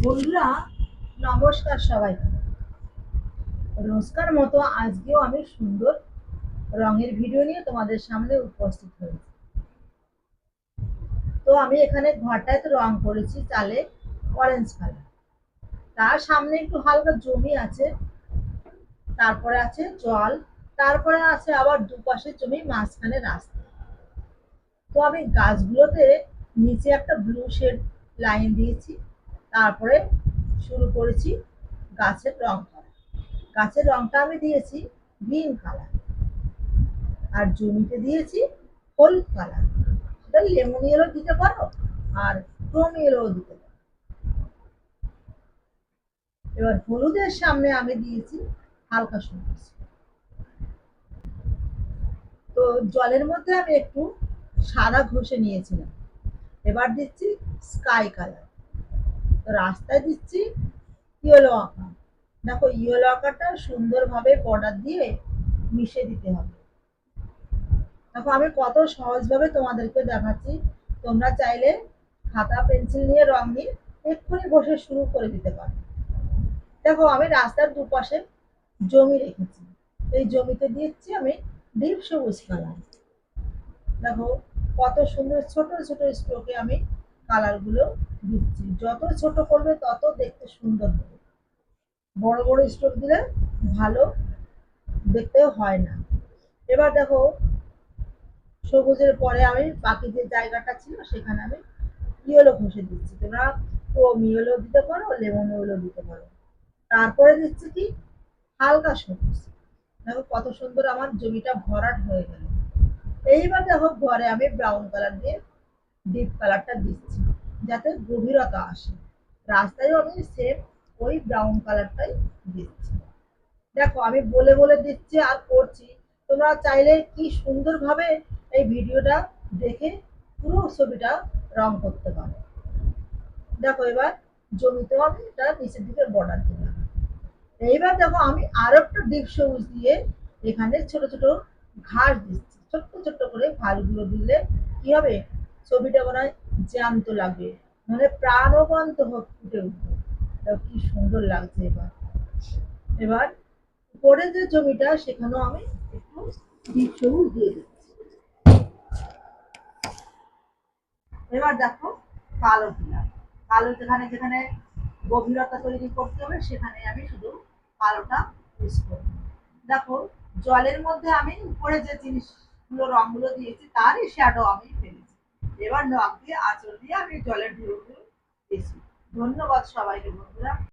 বন্ধুরা, নমস্কার সবাইকে। রোজকার মতো আজকেও আমি সুন্দর রঙের ভিডিও নিয়ে তোমাদের সামনে উপস্থিত হয়েছি। তো আমি এখানে ঘরটায় তো রং করেছি চালে অরেঞ্জ কালার। তার সামনে একটু হালকা জমি আছে, তারপরে আছে জল, তারপরে আছে আবার দুপাশে জমি, মাঝখানে রাস্তা। তো আমি গাছগুলোতে নিচে একটা ব্লু শেড লাইন দিয়েছি, তারপরে শুরু করেছি গাছের রং করা। গাছের রংটা আমি দিয়েছি গ্রিন কালার, আর জমিতে দিয়েছি হলুদ কালার। সেটা লেমন ইয়েলো দিতে পারো, আর ক্রোম ইয়েলো দিতে পারো। এবার হলুদের সামনে আমি দিয়েছি হালকা সবুজ। তো জলের মধ্যে আমি একটু সাদা ঘষে নিয়েছিলাম। এবার দিচ্ছি স্কাই কালার। তো রাস্তায় দিচ্ছি ইয়েলো আঁকা। দেখো, ইয়েলো আঁকাটা সুন্দরভাবে বর্ডার দিয়ে মিশিয়ে দিতে হবে। দেখো, আমি কত সহজভাবে তোমাদেরকে দেখাচ্ছি। তোমরা চাইলে খাতা পেন্সিল নিয়ে রং নিয়ে এক্ষুনি বসে শুরু করে দিতে পারো। দেখো, আমি রাস্তার দুপাশে জমি রেখেছি, এই জমিতে দিচ্ছি আমি ডিপ সবুজ কালার। দেখো, কত সুন্দর ছোট ছোট স্ট্রোকে আমি কালার গুলো দিচ্ছি। যত ছোট করবে তত দেখতে সুন্দর হবে। বড় বড় স্ট্রোক দিলে ভালো দেখতেও হয় না। এবার দেখো, সবুজের পরে আমি বাকি যে জায়গাটা ছিল সেখানে আমি ইয়েলো ঘষে দিচ্ছি। তোমরা ক্রোম ইয়েলো দিতে পারো, লেমন ইয়েলো দিতে পারো। তারপরে দিচ্ছি কি হালকা সবুজ। দেখো কত সুন্দর আমার জমিটা ভরাট হয়ে গেল। এইবার দেখো, ঘরে আমি ব্রাউন কালার দিয়ে ডিপ কালারটা দিচ্ছি যাতে গভীরতা আসে। রাস্তায়ও আমি সেম ওই ব্রাউন কালারটাই দিচ্ছি। দেখো, আমি বলে বলে দিচ্ছি আর করছি। তোমরা চাইলে কি সুন্দরভাবে এই ভিডিওটা দেখে পুরো ছবিটা রং করতে পারো। দেখো, এবার জমিতেও আমি এটা নিচের দিকে বর্ডার দিলাম। এইবার দেখো, আমি আরো একটা ডিপ সবুজ দিয়ে এখানে ছোট ছোট ঘাস দিচ্ছি। ছোট্ট ছোট্ট করে ঘাসগুলো দিলে কি হবে, ছবিটা মনে হয় জ্যান্ত লাগবে, মানে প্রাণবন্ত ফুটে উঠবে। কি সুন্দর লাগছে। এবার এবার পরে যে জমিটা সেখানেও আমি একটু ডিপ সবুজ দিয়ে দিচ্ছি। এবার দেখো, কালো দিলাম। কালো যেখানে যেখানে গভীরতা তৈরি করতে হবে সেখানে আমি শুধু কালোটা ইউজ করব। দেখো, জলের মধ্যে আমি উপরে যে জিনিসগুলো রঙগুলো দিয়েছি তারই শ্যাডো আমি ফেলেছি। এবার নখ দিয়ে আঁচড় দিয়ে আমি জলের ঢেউগুলো দিয়েছি। ধন্যবাদ সবাইকে বন্ধুরা।